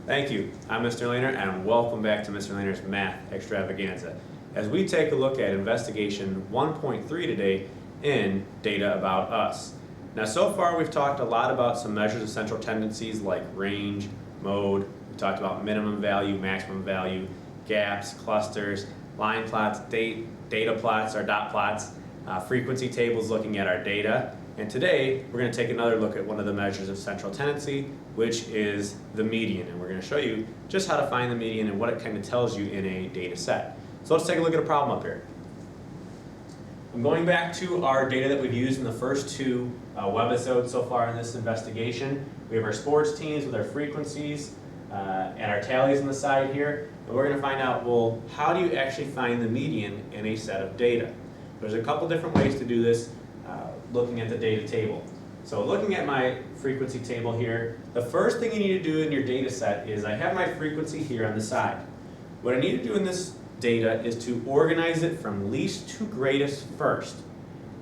Thank you. I'm Mr. Lehner, and welcome back to Mr. Lehner's Math Extravaganza. As we take a look at investigation 1.3 today in Data About Us. Now, so far we've talked a lot about some measures of central tendencies like range, mode. We talked about minimum value, maximum value, gaps, clusters, line plots, data plots or dot plots, frequency tables looking at our data. And today we're going to take another look at one of the measures of central tendency, which is the median. And we're going to show you just how to find the median and what it kind of tells you in a data set. So let's take a look at a problem up here. I'm going back to our data that we've used in the first two webisodes so far in this investigation. We have our sports teams with our frequencies and our tallies on the side here. And we're going to find out, well, how do you actually find the median in a set of data? There's a couple different ways to do this looking at the data table. So looking at my frequency table here, the first thing you need to do in your data set is I have my frequency here on the side. What I need to do in this data is to organize it from least to greatest first.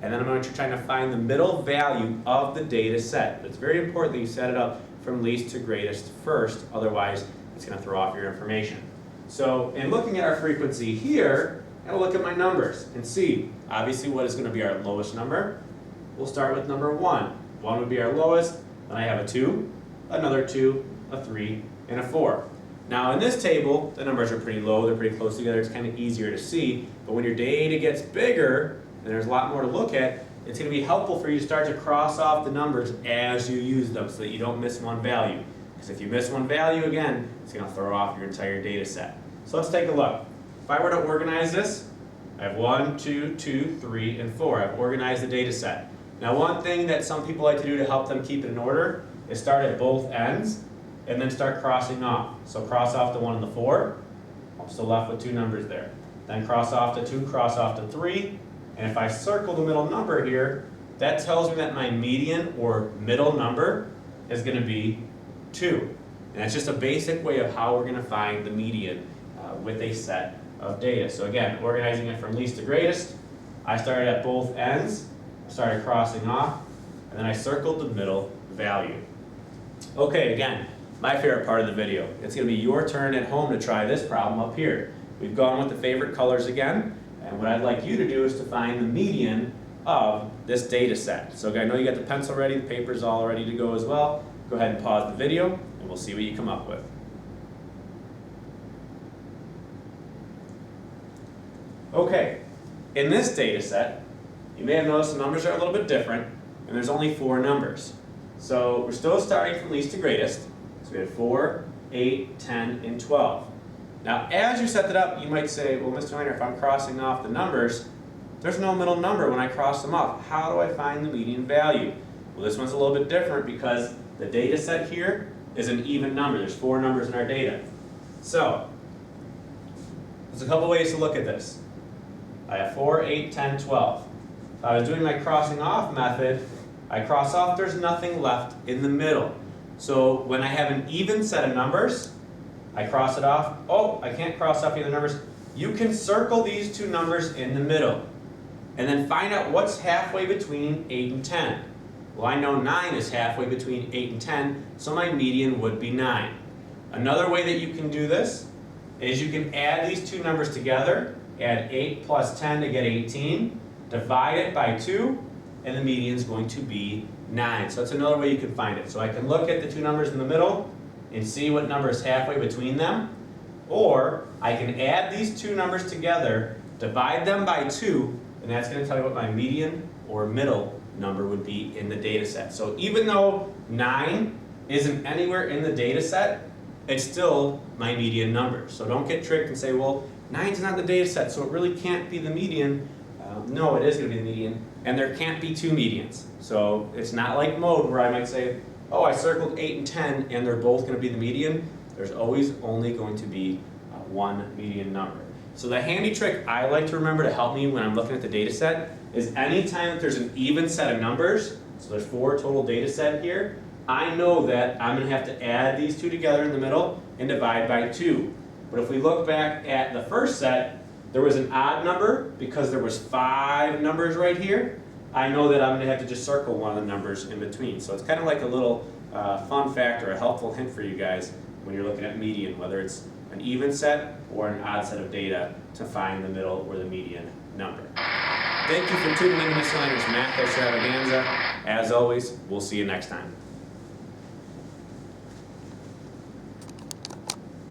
And then I'm going to try to find the middle value of the data set. But it's very important that you set it up from least to greatest first, otherwise it's going to throw off your information. So in looking at our frequency here, I'm going to look at my numbers and see obviously what is going to be our lowest number. We'll start with number 1. 1 would be our lowest, then I have a 2, another 2, a 3, and a 4. Now in this table, the numbers are pretty low, they're pretty close together, it's kind of easier to see, but when your data gets bigger, and there's a lot more to look at, it's going to be helpful for you to start to cross off the numbers as you use them so that you don't miss one value. Because if you miss one value again, it's going to throw off your entire data set. So let's take a look. If I were to organize this, I have 1, 2, 2, 3, and 4. I've organized the data set. Now one thing that some people like to do to help them keep it in order is start at both ends and then start crossing off. So cross off the 1 and the 4, I'm still left with 2 numbers there. Then cross off the 2, cross off the 3, and if I circle the middle number here, that tells me that my median or middle number is going to be 2. And that's just a basic way of how we're going to find the median with a set of data. So again, organizing it from least to greatest, I started at both ends, started crossing off, and then I circled the middle value. Okay, again, my favorite part of the video. It's going to be your turn at home to try this problem up here. We've gone with the favorite colors again, and what I'd like you to do is to find the median of this data set. So I know you got the pencil ready, the paper's all ready to go as well. Go ahead and pause the video, and we'll see what you come up with. Okay, in this data set, you may have noticed the numbers are a little bit different, and there's only 4 numbers. So we're still starting from least to greatest. So we have 4, 8, 10, and 12. Now, as you set that up, you might say, well, Mr. Lehner, if I'm crossing off the numbers, there's no middle number when I cross them off. How do I find the median value? Well, this one's a little bit different because the data set here is an even number. There's 4 numbers in our data. So, there's a couple ways to look at this. I have 4, 8, 10, 12. If I was doing my crossing off method, I cross off, there's nothing left in the middle. So when I have an even set of numbers, I cross it off. Oh, I can't cross off either numbers. You can circle these 2 numbers in the middle and then find out what's halfway between 8 and 10. Well, I know 9 is halfway between 8 and 10, so my median would be 9. Another way that you can do this is you can add these 2 numbers together, add 8 plus 10 to get 18, divide it by 2, and the median is going to be 9. So that's another way you can find it. So I can look at the 2 numbers in the middle and see what number is halfway between them, or I can add these 2 numbers together, divide them by 2, and that's going to tell you what my median or middle number would be in the data set. So even though 9 isn't anywhere in the data set, it's still my median number. So don't get tricked and say, well, 9's not in the data set, so it really can't be the median. No, it is going to be the median, and there can't be 2 medians. So it's not like mode where I might say, oh, I circled 8 and 10, and they're both going to be the median. There's always only going to be 1 median number. So the handy trick I like to remember to help me when I'm looking at the data set is anytime that there's an even set of numbers, so there's 4 total data set here, I know that I'm going to have to add these 2 together in the middle and divide by 2. But if we look back at the first set, there was an odd number because there was 5 numbers right here. I know that I'm going to have to just circle one of the numbers in between. So it's kind of like a little fun fact or a helpful hint for you guys when you're looking at median, whether it's an even set or an odd set of data to find the middle or the median number. Thank you for tuning in to Mr. Lehner's Math Extravaganza. As always, we'll see you next time.